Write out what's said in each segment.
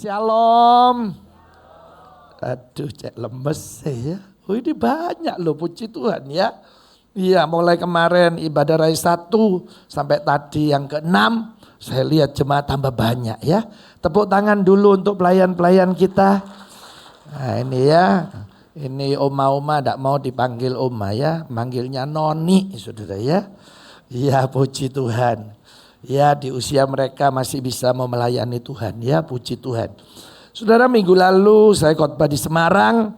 Shalom. Aduh, cek lemes ya. Oh, ini banyak loh, puji Tuhan ya. Iya, mulai kemarin ibadah Rai 1 sampai tadi yang ke-6, saya lihat jemaat tambah banyak ya. Tepuk tangan dulu untuk pelayan-pelayan kita. Nah ini ya, ini oma-oma tidak mau dipanggil oma ya, manggilnya noni saudara ya. Iya, puji Tuhan. Ya, di usia mereka masih bisa mau melayani Tuhan ya, puji Tuhan. Saudara, minggu lalu saya khotbah di Semarang.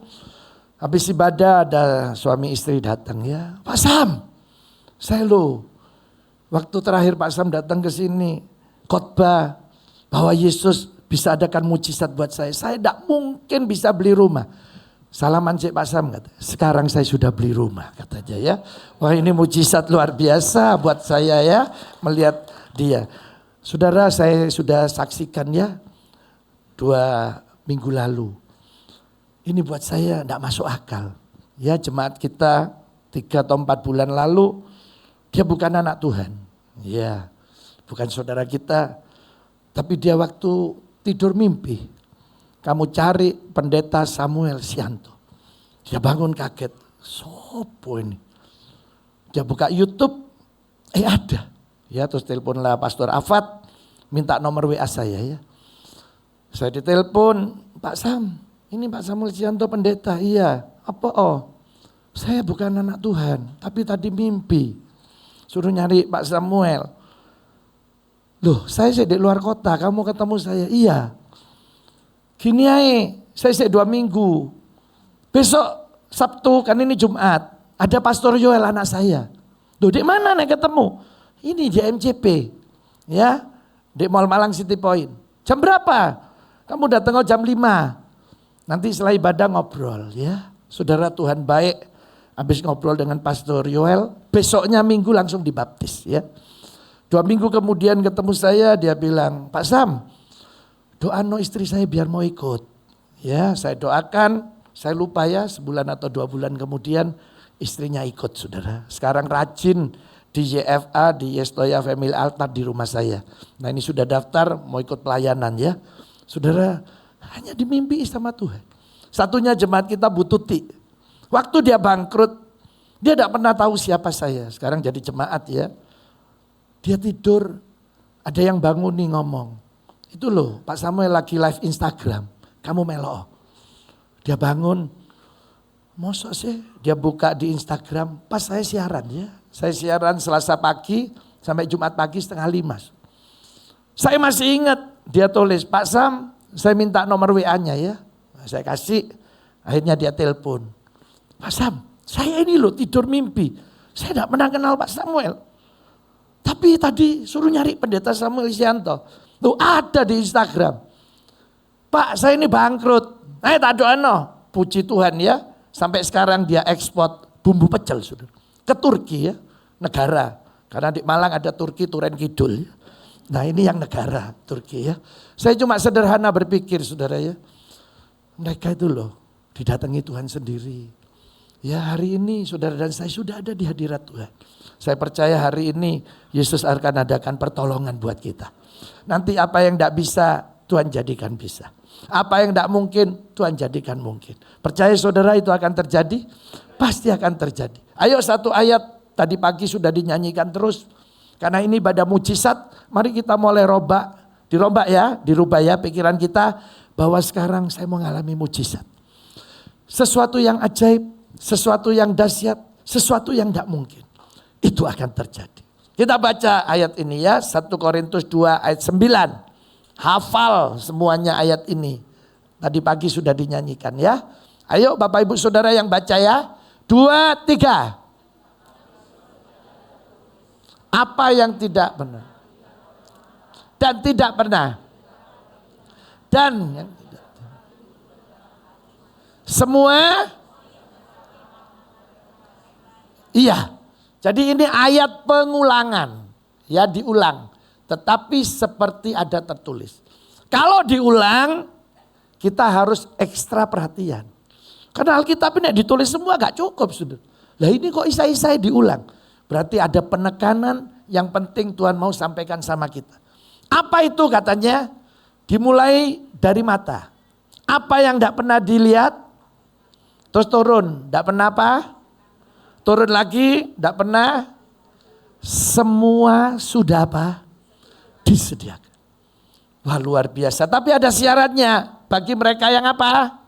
Habis ibadah ada suami istri datang ya. Pak Sam, saya loh. Waktu terakhir Pak Sam datang ke sini khotbah bahwa Yesus bisa adakan mujizat buat saya. Saya tidak mungkin bisa beli rumah. Salaman cik Pak Sam kata. Sekarang saya sudah beli rumah katanya ya. Wah, ini mujizat luar biasa buat saya ya melihat dia. Saudara, saya sudah saksikan ya 2 minggu lalu. Ini buat saya tidak masuk akal. Ya, jemaat kita 3 atau 4 bulan lalu, dia bukan anak Tuhan. Ya, bukan saudara kita. Tapi dia waktu tidur mimpi. Kamu cari pendeta Samuel Sianto. Dia bangun kaget. Sopo ini? Dia buka YouTube. Ada. Ya, terus teleponlah Pastor Afat. Minta nomor WA saya ya. Saya ditelepon, Pak Sam. Ini Pak Samuel Sianto pendeta, iya. Apa saya bukan anak Tuhan, tapi tadi mimpi. Suruh nyari Pak Samuel. Loh, saya di luar kota, kamu ketemu saya, iya. Gini aja, saya 2 minggu. Besok Sabtu, kan ini Jumat, ada Pastor Yoel anak saya. Loh, di mana nih ketemu? Ini di MCP, ya, di Mall Malang City Point. Jam berapa? Kamu datang jam 5. Nanti setelah ibadah ngobrol ya. Saudara, Tuhan baik. Habis ngobrol dengan Pastor Yoel, besoknya minggu langsung dibaptis ya. 2 minggu kemudian ketemu saya, dia bilang, Pak Sam, doain istri saya biar mau ikut. Ya, saya doakan, saya lupa ya, sebulan atau 2 bulan kemudian istrinya ikut saudara. Sekarang rajin di YFA, di Yestoya Family Altar di rumah saya. Nah, ini sudah daftar mau ikut pelayanan ya. Saudara, hanya dimimpi sama Tuhan. Satunya jemaat kita Bu Tuti. Waktu dia bangkrut, dia tidak pernah tahu siapa saya. Sekarang jadi jemaat ya. Dia tidur, ada yang bangun nih ngomong. Itu loh, Pak Samuel lagi live Instagram. Kamu melo. Dia bangun, mosok sih dia buka di Instagram. Pas saya siaran ya. Saya siaran Selasa pagi sampai Jumat pagi 4:30. Saya masih ingat dia tulis, Pak Sam, saya minta nomor WA-nya ya. Saya kasih, akhirnya dia telepon. Pak Sam, saya ini loh tidur mimpi. Saya tidak pernah kenal Pak Samuel. Tapi tadi suruh nyari pendeta Samuel Sianto. Tuh ada di Instagram. Pak, saya ini bangkrut. Tak doano. Puji Tuhan ya. Sampai sekarang dia ekspor bumbu pecel sudah. Ke Turki ya, negara. Karena di Malang ada Turki, Turen Kidul. Nah, ini yang negara Turki ya. Saya cuma sederhana berpikir saudara ya. Mereka itu loh didatangi Tuhan sendiri. Ya, hari ini saudara dan saya sudah ada di hadirat Tuhan. Saya percaya hari ini Yesus akan adakan pertolongan buat kita. Nanti apa yang tidak bisa Tuhan jadikan bisa. Apa yang tidak mungkin Tuhan jadikan mungkin. Percaya saudara itu akan terjadi? Pasti akan terjadi. Ayo, 1 ayat tadi pagi sudah dinyanyikan terus. Karena ini ibadah mujizat, mari kita mulai dirubah ya pikiran kita bahwa sekarang saya mengalami mujizat. Sesuatu yang ajaib, sesuatu yang dahsyat, sesuatu yang tidak mungkin. Itu akan terjadi. Kita baca ayat ini ya, 1 Korintus 2 ayat 9. Hafal semuanya ayat ini. Tadi pagi sudah dinyanyikan ya. Ayo Bapak Ibu Saudara yang baca ya. 2, 3. Apa yang tidak benar dan tidak pernah dan yang tidak semua iya. Jadi ini ayat pengulangan ya, diulang tetapi seperti ada tertulis. Kalau diulang kita harus ekstra perhatian karena Alkitab ini ditulis semua gak cukup sudah. Lah ini kok isai-isai diulang. Berarti ada penekanan yang penting Tuhan mau sampaikan sama kita. Apa itu katanya? Dimulai dari mata. Apa yang tidak pernah dilihat, terus turun. Tidak pernah apa? Turun lagi, tidak pernah. Semua sudah apa? Disediakan. Wah, luar biasa. Tapi ada syaratnya. Bagi mereka yang apa?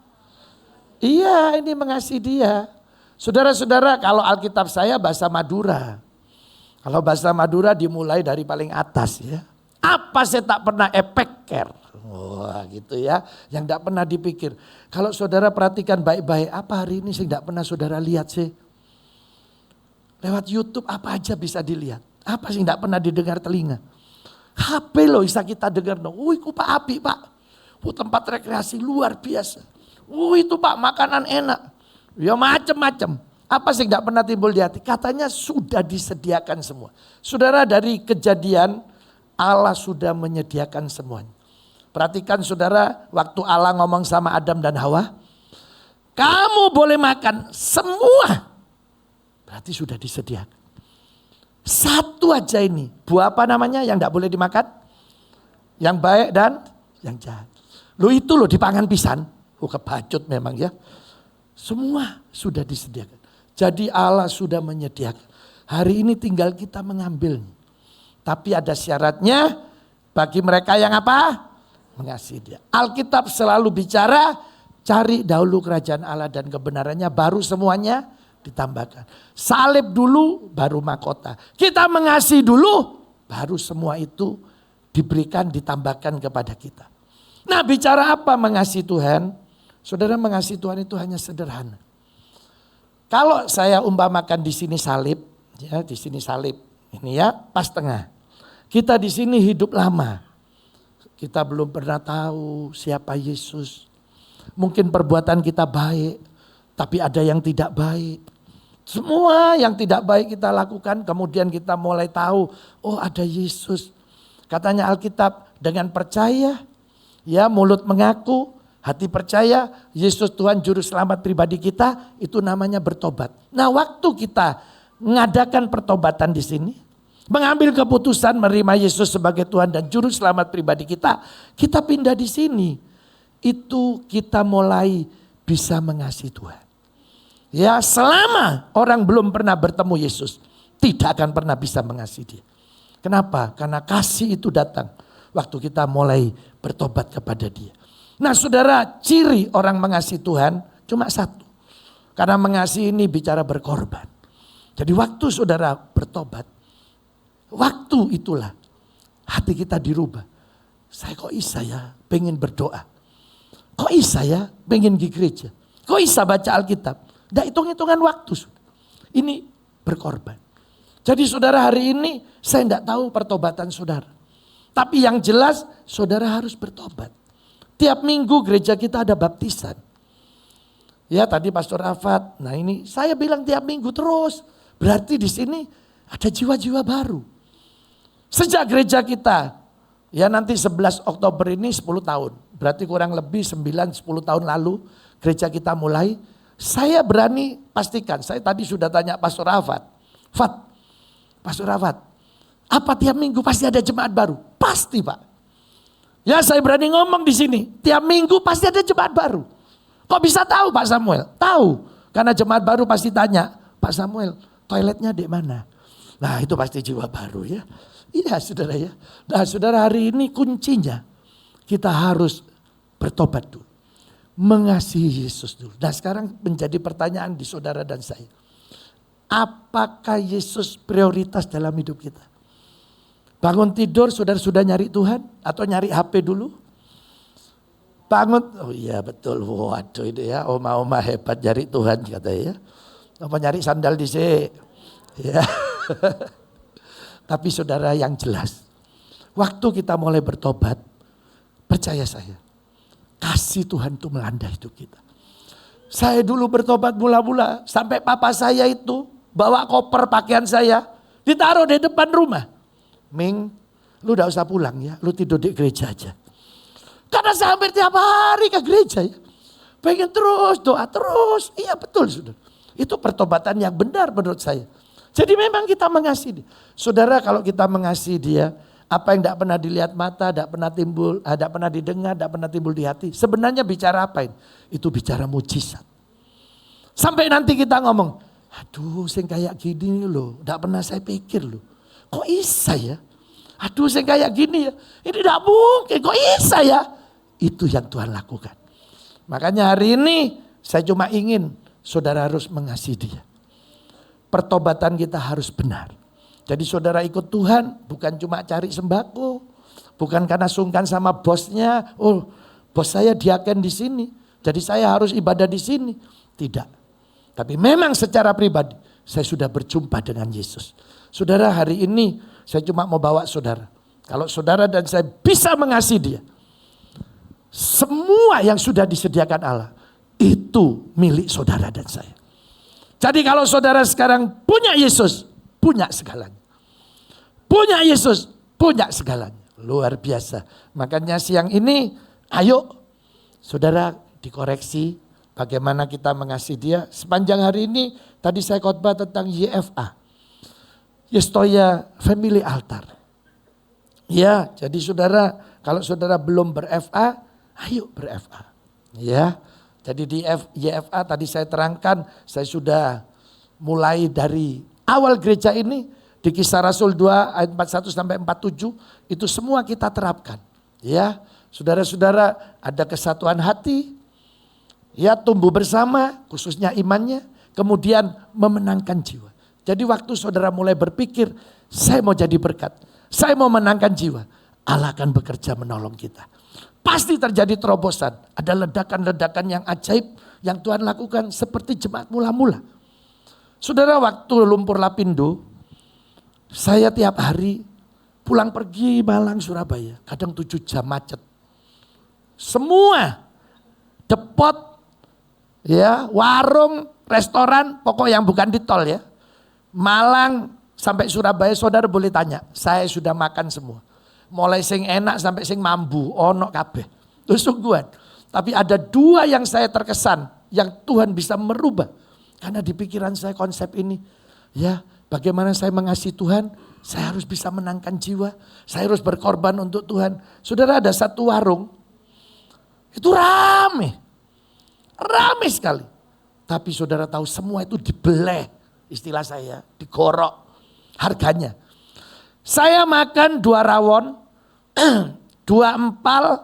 Iya, ini mengasihi dia. Saudara-saudara, kalau Alkitab saya bahasa Madura. Kalau bahasa Madura dimulai dari paling atas ya. Apa saya tak pernah epeker. Wah gitu ya. Yang tidak pernah dipikir. Kalau saudara perhatikan baik-baik. Apa hari ini saya tidak pernah saudara lihat sih. Lewat YouTube apa aja bisa dilihat. Apa sih tidak pernah didengar telinga. HP loh bisa kita dengar. Wih ku Pak api Pak. Tempat rekreasi luar biasa. Itu Pak makanan enak. Ya macam-macam. Apa sih tidak pernah timbul di hati? Katanya sudah disediakan semua. Saudara dari Kejadian Allah sudah menyediakan semuanya. Perhatikan saudara waktu Allah ngomong sama Adam dan Hawa. Kamu boleh makan semua. Berarti sudah disediakan. Satu aja ini. Buah apa namanya yang tidak boleh dimakan? Yang baik dan yang jahat. Itu dipangan pisan. Kebacut memang ya. Semua sudah disediakan. Jadi Allah sudah menyediakan. Hari ini tinggal kita mengambil. Tapi ada syaratnya bagi mereka yang apa? Mengasihi dia. Alkitab selalu bicara cari dahulu kerajaan Allah dan kebenarannya baru semuanya ditambahkan. Salib dulu baru mahkota. Kita mengasihi dulu baru semua itu diberikan ditambahkan kepada kita. Nah bicara apa mengasihi Tuhan? Saudara mengasihi Tuhan itu hanya sederhana. Kalau saya umpamakan di sini salib, ya di sini salib, ini ya pas tengah. Kita di sini hidup lama, kita belum pernah tahu siapa Yesus. Mungkin perbuatan kita baik, tapi ada yang tidak baik. Semua yang tidak baik kita lakukan, kemudian kita mulai tahu, oh ada Yesus. Katanya Alkitab dengan percaya, ya mulut mengaku. Hati percaya Yesus Tuhan Juru Selamat pribadi kita itu namanya bertobat. Nah waktu kita mengadakan pertobatan di sini. Mengambil keputusan menerima Yesus sebagai Tuhan dan Juru Selamat pribadi kita. Kita pindah di sini. Itu kita mulai bisa mengasihi Tuhan. Ya selama orang belum pernah bertemu Yesus. Tidak akan pernah bisa mengasihi dia. Kenapa? Karena kasih itu datang. Waktu kita mulai bertobat kepada dia. Nah saudara, ciri orang mengasihi Tuhan cuma satu. Karena mengasihi ini bicara berkorban. Jadi waktu saudara bertobat, waktu itulah hati kita dirubah. Saya kok bisa ya pengen berdoa. Kok bisa ya pengen di gereja. Kok bisa baca Alkitab. Tidak hitung-hitungan waktu. Ini berkorban. Jadi saudara hari ini saya tidak tahu pertobatan saudara. Tapi yang jelas saudara harus bertobat. Tiap minggu gereja kita ada baptisan. Ya tadi Pastor Afat, nah ini saya bilang tiap minggu terus. Berarti di sini ada jiwa-jiwa baru. Sejak gereja kita, ya nanti 11 Oktober ini 10 tahun. Berarti kurang lebih 9-10 tahun lalu gereja kita mulai. Saya berani pastikan, saya tadi sudah tanya Pastor Afat. Pastor Afat, apa tiap minggu pasti ada jemaat baru? Pasti Pak. Ya saya berani ngomong di sini, tiap minggu pasti ada jemaat baru. Kok bisa tahu Pak Samuel? Tahu, karena jemaat baru pasti tanya, Pak Samuel toiletnya di mana? Nah itu pasti jiwa baru ya. Iya saudara ya. Nah saudara hari ini kuncinya kita harus bertobat dulu. Mengasihi Yesus dulu. Nah sekarang menjadi pertanyaan di saudara dan saya. Apakah Yesus prioritas dalam hidup kita? Bangun tidur saudara sudah nyari Tuhan atau nyari HP dulu? Bangun, oh iya betul, waduh itu ya oma-oma hebat nyari Tuhan katanya ya. Apa nyari sandal di sini? Ya. Tapi saudara yang jelas, waktu kita mulai bertobat, percaya saya, kasih Tuhan itu melanda hidup kita. Saya dulu bertobat mula-mula sampai papa saya itu bawa koper pakaian saya, ditaruh di depan rumah. Ming, lu udah usah pulang ya, lu tidur di gereja aja. Karena saya hampir tiap hari ke gereja ya. Pengen terus doa terus, iya betul saudara. Itu pertobatan yang benar menurut saya. Jadi memang kita mengasihi dia. Saudara kalau kita mengasihi dia, Apa yang tidak pernah dilihat mata, tidak pernah timbul, tidak pernah didengar, tidak pernah timbul di hati. Sebenarnya bicara apa ini? Itu bicara mujizat. Sampai nanti kita ngomong, aduh sing kayak gini loh, tidak pernah saya pikir loh. Kok bisa ya? Aduh sing kayak gini ya, ini tidak mungkin, kok bisa ya? Itu yang Tuhan lakukan. Makanya hari ini saya cuma ingin saudara harus mengasihi dia. Pertobatan kita harus benar. Jadi saudara ikut Tuhan bukan cuma cari sembako. Bukan karena sungkan sama bosnya. Oh bos saya diaken di sini. Jadi saya harus ibadah di sini. Tidak. Tapi memang secara pribadi saya sudah berjumpa dengan Yesus. Saudara hari ini saya cuma mau bawa saudara. Kalau saudara dan saya bisa mengasihi dia. Semua yang sudah disediakan Allah. Itu milik saudara dan saya. Jadi kalau saudara sekarang punya Yesus. Punya segalanya. Punya Yesus, punya segalanya. Luar biasa. Makanya siang ini, ayo saudara dikoreksi bagaimana kita mengasihi dia. Sepanjang hari ini, tadi saya khotbah tentang YFA. Yestoya Family Altar. Ya, jadi saudara, kalau saudara belum ber-FA, ayo ber-FA. Ya, jadi di YFA tadi saya terangkan, saya sudah mulai dari awal gereja ini, di Kisah Rasul 2 ayat 41 sampai 47 itu semua kita terapkan. Ya, saudara-saudara ada kesatuan hati, ya tumbuh bersama khususnya imannya, kemudian memenangkan jiwa. Jadi waktu saudara mulai berpikir, saya mau jadi berkat, saya mau menangkan jiwa, Allah akan bekerja menolong kita. Pasti terjadi terobosan, ada ledakan-ledakan yang ajaib yang Tuhan lakukan seperti jemaat mula-mula. Saudara waktu Lumpur Lapindo, saya tiap hari pulang pergi Malang Surabaya, kadang 7 jam macet. Semua depot, ya warung, restoran, pokok yang bukan di tol ya. Malang sampai Surabaya saudara boleh tanya, saya sudah makan semua. Mulai sing enak sampai sing mambu, ono kabeh. Itu sungguhan. Tapi ada 2 yang saya terkesan, yang Tuhan bisa merubah. Karena di pikiran saya konsep ini, ya bagaimana saya mengasihi Tuhan, saya harus bisa menangkan jiwa, saya harus berkorban untuk Tuhan. Saudara ada satu warung, itu rame sekali. Tapi saudara tahu semua itu dibeleh, istilah saya, digorok harganya. Saya makan 2 rawon, 2 empal,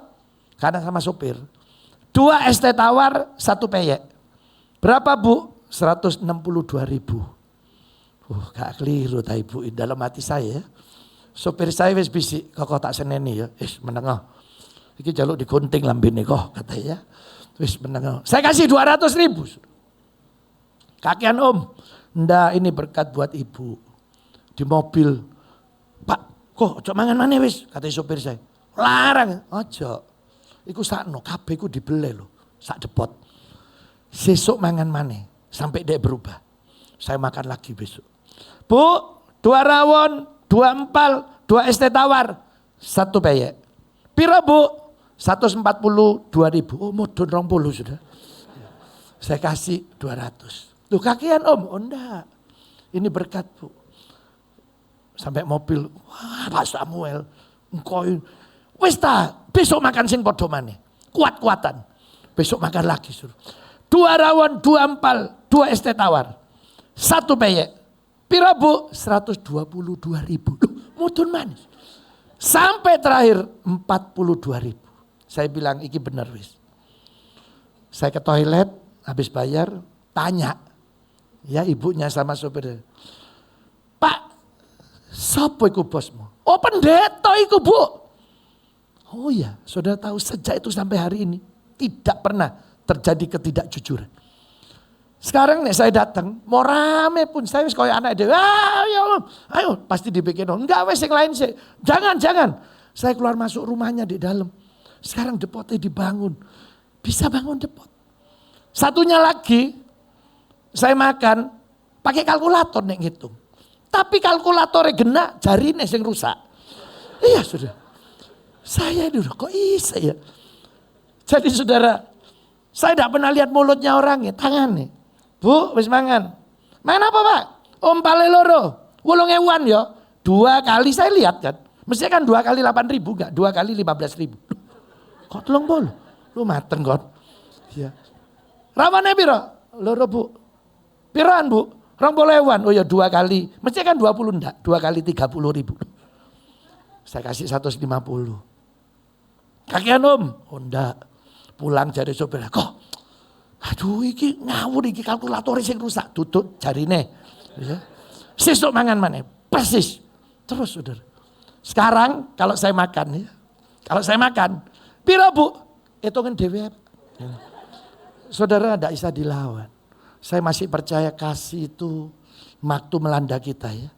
karena sama sopir. 2 es teh tawar, 1 peyek. Berapa bu? 162.000. Gak keliru ta ibu dalam hati saya. Sopir saya wis bisik, kok tak seneni ya. Wis menengah. Iki jaluk digunting lambene kok katanya. Wis menengah. Saya kasih 200.000. Kakian om. Ndak ini berkat buat ibu. Di mobil. Pak, kok ojo mangan maneh wis, kata sopir saya. Larang, ojo. Iku sakno kabeh iku dibele lho, sak depot. Sesuk mangan maneh sampai dia berubah. Saya makan lagi besok. Bu, 2 rawon, 2 empal, 2 es teh tawar, 1 peyek. Piro bu? 142.000. Oh modun 20 sudah. Saya kasih 200. Tuh kakian om, oh enggak. Ini berkat bu. Sampai mobil, wah Pak Samuel, engkau wis ta, besok makan sing podo maneh. Kuat-kuatan. Besok makan lagi suruh. 2 rawon, 2 empal, 2 es teh tawar, 1 peyek. Piro bu? 122.000. Loh, mudun manis. Sampai terakhir 42.000. Saya bilang iki bener wis. Saya ke toilet, habis bayar, tanya. Ya ibunya sama sopir. Pak, sapa iku bosmu? Oh pendeta iku bu. Oh iya, saudara tahu sejak itu sampai hari ini tidak pernah terjadi ketidakjujuran. Sekarang nih saya datang, mau rame pun saya wis koyo anak dia. Ayo pasti dibikin. Enggak wes yang lain sih. Jangan. Saya keluar masuk rumahnya di dalam. Sekarang depotnya dibangun. Bisa bangun depot. Satunya lagi saya makan pakai kalkulator nek ngitung. Tapi kalkulatornya kena jarine sing rusak. Iya sudah. Saya dulu kok bisa ya. Jadi saudara, saya tidak pernah lihat mulutnya orangnya, tangannya. Bu, wis mangan. Mangan apa pak? Om pale loro, 8.000 ya. 2 kali saya lihat kan. Mestinya kan 2 kali 8.000 enggak? 2 kali 15.000. Kok 30? Lu mateng kon. Iya. Rawane piro? Loro Bu. Piroan Bu? 20.000-an. Oh ya 2 kali. Mestinya kan 20 enggak? 2 kali 30.000. Saya kasih 150. Kakian Om? Oh enggak. Pulang jari sopir. Kok? Aduh iki ngawur iki kalkulator sing rusak. Tutut jarine. Ya. Sesuk mangan maneh. Persis. Terus saudara. Sekarang kalau saya makan ya. Kalau saya makan. Piro Bu? Hitungin dhewe. Saudara tidak bisa dilawan. Saya masih percaya kasih itu waktu melanda kita ya.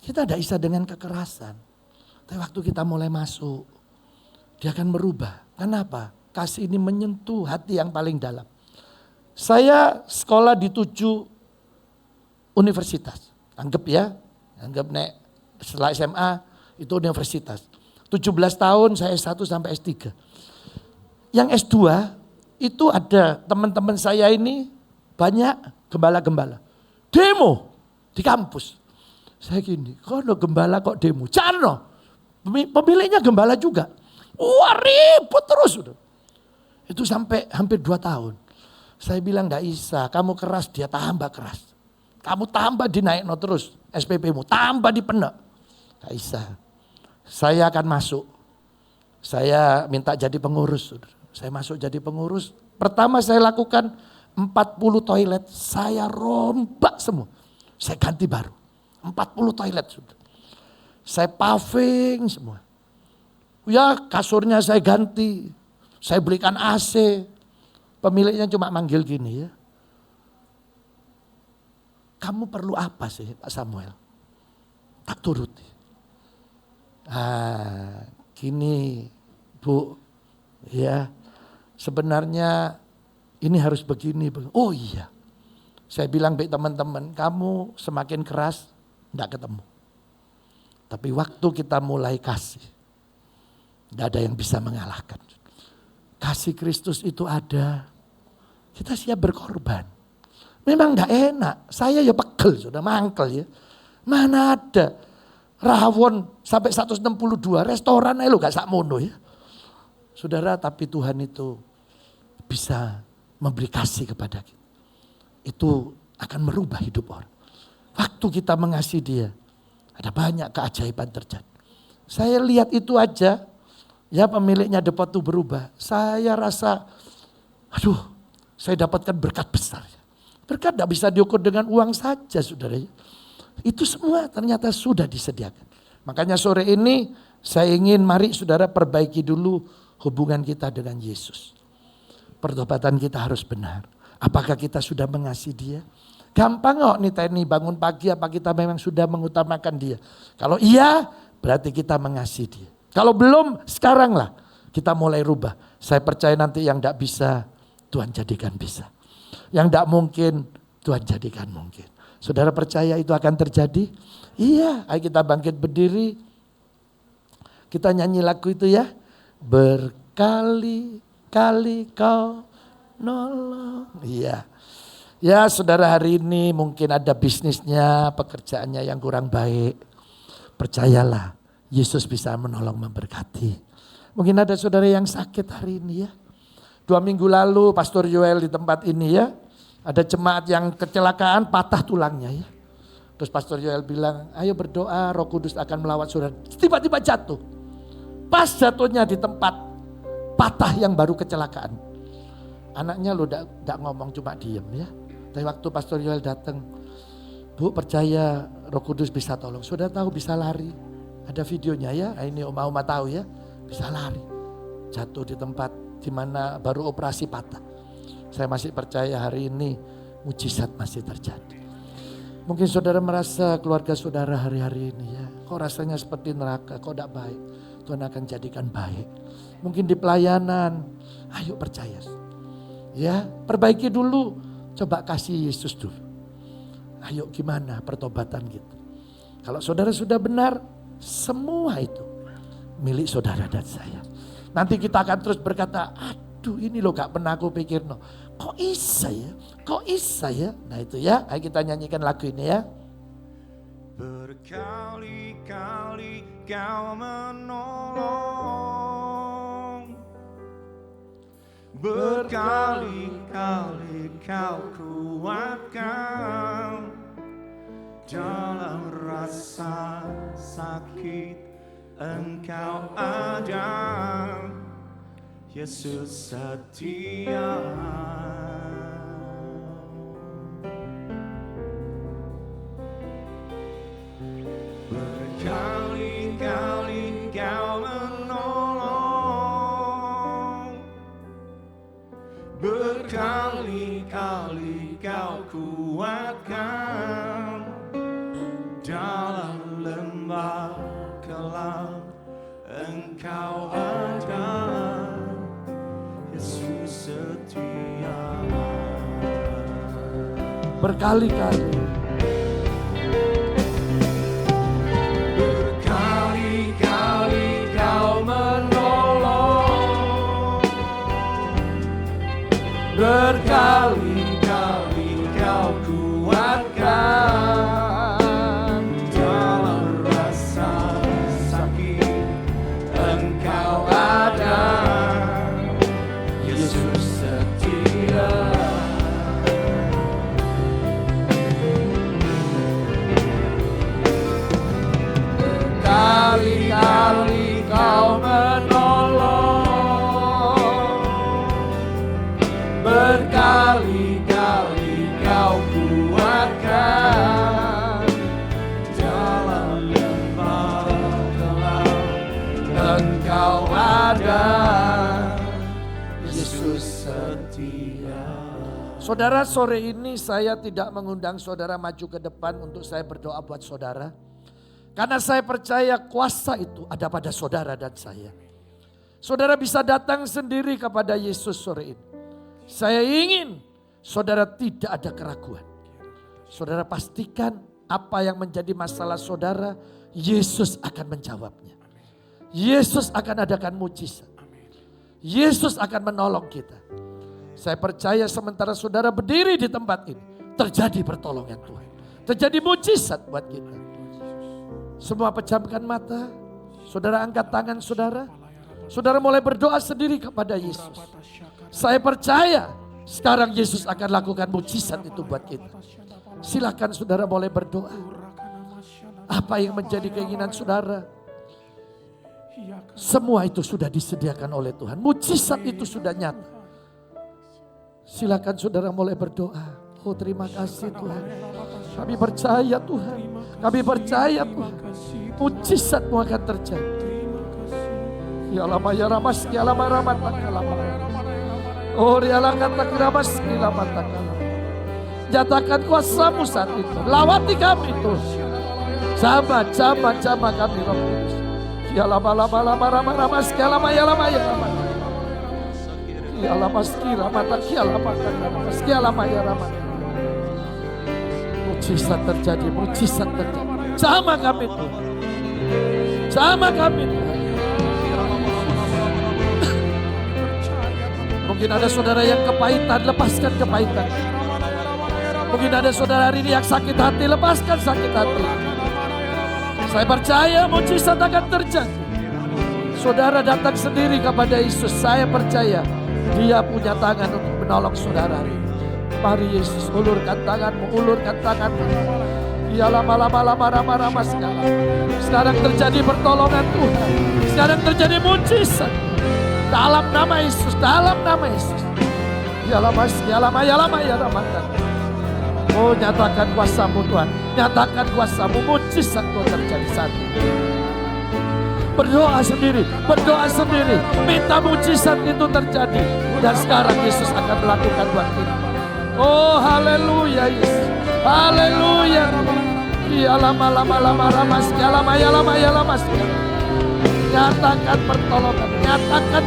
Kita tidak bisa dengan kekerasan. Tapi waktu kita mulai masuk. Dia akan merubah. Kenapa? Kasih ini menyentuh hati yang paling dalam. Saya sekolah di 7 universitas. Anggap ya. Anggap nek setelah SMA itu universitas. 17 tahun saya S1 sampai S3. Yang S2 itu ada teman-teman saya ini banyak gembala-gembala. Demo di kampus. Saya gini, kok ada gembala kok demo? Jangan pemiliknya gembala juga. Wah ribut terus. Itu sampai hampir 2 tahun. Saya bilang gak bisa, kamu keras dia tambah keras. Kamu tambah dinaik terus SPP-mu, tambah dipenek. Gak bisa. Saya akan masuk. Saya minta jadi pengurus. Saya masuk jadi pengurus. Pertama saya lakukan 40 toilet. Saya rombak semua. Saya ganti baru. 40 toilet sudah. Saya paving semua. Ya kasurnya saya ganti. Saya belikan AC. Pemiliknya cuma manggil gini ya. Kamu perlu apa sih Pak Samuel? Tak turuti. Gini Bu. Ya sebenarnya ini harus begini. Oh iya. Saya bilang baik teman-teman. Kamu semakin keras enggak ketemu. Tapi waktu kita mulai kasih. Enggak ada yang bisa mengalahkan. Kasih Kristus itu ada. Kita siap berkorban. Memang enggak enak. Saya ya pegel sudah mangkel ya. Mana ada. Rawon sampai 162. Restoran aja lo gak sakmono ya. Saudara tapi Tuhan itu bisa memberi kasih kepada kita. Itu akan merubah hidup orang. Waktu kita mengasihi dia. Ada banyak keajaiban terjadi. Saya lihat itu aja. Ya pemiliknya dapat tuh berubah. Saya rasa, aduh saya dapatkan berkat besar. Berkat tidak bisa diukur dengan uang saja saudara. Itu semua ternyata sudah disediakan. Makanya sore ini saya ingin mari saudara perbaiki dulu hubungan kita dengan Yesus. Pertobatan kita harus benar. Apakah kita sudah mengasihi dia? Gampang kok nih Teni bangun pagi apa kita memang sudah mengutamakan dia. Kalau iya berarti kita mengasihi dia. Kalau belum, sekarang lah kita mulai rubah. Saya percaya nanti yang tidak bisa, Tuhan jadikan bisa. Yang tidak mungkin, Tuhan jadikan mungkin. Saudara percaya itu akan terjadi? Iya, ayo kita bangkit berdiri. Kita nyanyi lagu itu ya. Berkali-kali kau nolong. Iya. Ya saudara hari ini mungkin ada bisnisnya, pekerjaannya yang kurang baik. Percayalah. Yesus bisa menolong memberkati. Mungkin ada saudara yang sakit hari ini ya. 2 minggu lalu Pastor Yoel di tempat ini ya. Ada jemaat yang kecelakaan patah tulangnya ya. Terus Pastor Yoel bilang ayo berdoa Roh Kudus akan melawat saudara. Tiba-tiba jatuh. Pas jatuhnya di tempat patah yang baru kecelakaan. Anaknya lo gak ngomong cuma diem ya. Tapi waktu Pastor Yoel datang. Bu percaya Roh Kudus bisa tolong. Sudah tahu bisa lari. Ada videonya ya, ini Oma tahu ya, bisa lari. Jatuh di tempat di mana baru operasi patah. Saya masih percaya hari ini mujizat masih terjadi. Mungkin saudara merasa keluarga saudara hari-hari ini ya, kok rasanya seperti neraka, kok tidak baik. Tuhan akan jadikan baik. Mungkin di pelayanan, ayo percaya. Ya, perbaiki dulu, coba kasih Yesus dulu. Ayo gimana pertobatan kita. Kalau saudara sudah benar, semua itu milik saudara dan saya. Nanti kita akan terus berkata, aduh ini loh gak pernah aku pikir no. Kok bisa ya? Kok bisa ya? Nah itu ya, ayo kita nyanyikan lagu ini ya. Berkali-kali Engkau menolong, berkali-kali Kau kuatkan dalam rasa sakit. Engkau ada, Yesus setia. Berkali-kali Kau menolong, berkali-kali Kau kuatkan dalam lembah kelam. Engkau ada, Yesus setia. Berkali-kali, berkali-kali Kau menolong, berkali-kali Kau kuatkan dalam rasa sakit. Engkau ada, Yesus setia. Berkali-kali Kau menolong, berkali-kali Kau kuatkan dalam lembah kelam. Engkau ada, Yesus setia. saudara, sore ini saya tidak mengundang saudara maju ke depan untuk saya berdoa buat saudara. Karena saya percaya kuasa itu ada pada saudara dan saya. Saudara bisa datang sendiri kepada Yesus sore ini. Saya ingin saudara tidak ada keraguan. Saudara pastikan apa yang menjadi masalah saudara, Yesus akan menjawabnya. Yesus akan adakan mujizat. Yesus akan menolong kita. Saya percaya sementara saudara berdiri di tempat ini, terjadi pertolongan Tuhan. Terjadi mujizat buat kita. Semua pejamkan mata, saudara angkat tangan saudara. Saudara mulai berdoa sendiri kepada Yesus. Saya percaya sekarang Yesus akan lakukan mujizat itu buat kita. Silakan saudara mulai berdoa. Apa yang menjadi keinginan saudara? Semua itu sudah disediakan oleh Tuhan. Mujizat itu sudah nyata. Silakan saudara mulai berdoa. Oh, terima kasih Tuhan. Kami percaya Tuhan. Kami percaya Tuhan. Mujizat-Mu akan terjadi. Ya lama ya ramas, ya lama ramat takalama. Oh, rialah kata kiramas, kilama takalama. Nyatakan kuasa-Mu saat itu. Lawati kami Tuhan. Jama kami Roh Kudus. Ya lama ramas, ya lama. Ya lama skilama takalama. Ya lama ya ramat. Mujizat terjadi. Jama kami Tuhan. Jama kami Tuhan. Mungkin ada saudara yang kepahitan, lepaskan kepahitan. Mungkin ada saudara hari ini yang sakit hati, lepaskan sakit hati. Saya percaya mujizat akan terjadi. Saudara datang sendiri kepada Yesus. Saya percaya Dia punya tangan untuk menolong saudara. Mari Yesus, ulurkan tanganmu. Ya lama segala. Sekarang terjadi pertolongan Tuhan. Sekarang terjadi mujizat. Dalam nama Yesus. Ya lama. Oh, nyatakan kuasa-Mu Tuhan. Nyatakan kuasa-Mu, mujizat Tuhan terjadi saat ini. Berdoa sendiri. Minta mujizat itu terjadi. Dan sekarang Yesus akan melakukan buat kita. Oh, haleluya Yesus. Haleluya. Ya lama ramas. Ya lama. Nyatakan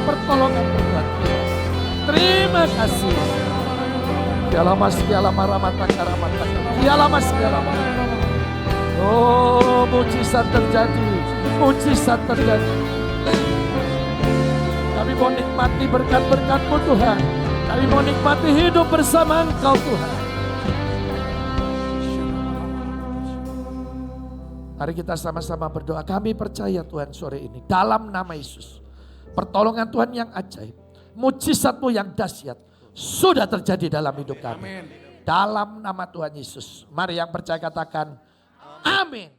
pertolongan Tuhan. Terima kasih. Ya lama ramat. Ya lama. Oh, mujizat terjadi. Kami mau nikmati berkat-berkat-Mu Tuhan. Kami mau nikmati hidup bersama Engkau Tuhan. Mari kita sama-sama berdoa. Kami percaya Tuhan sore ini dalam nama Yesus. Pertolongan Tuhan yang ajaib, mujizat-Mu yang dahsyat sudah terjadi dalam hidup kami. Dalam nama Tuhan Yesus. Mari yang percaya katakan amin.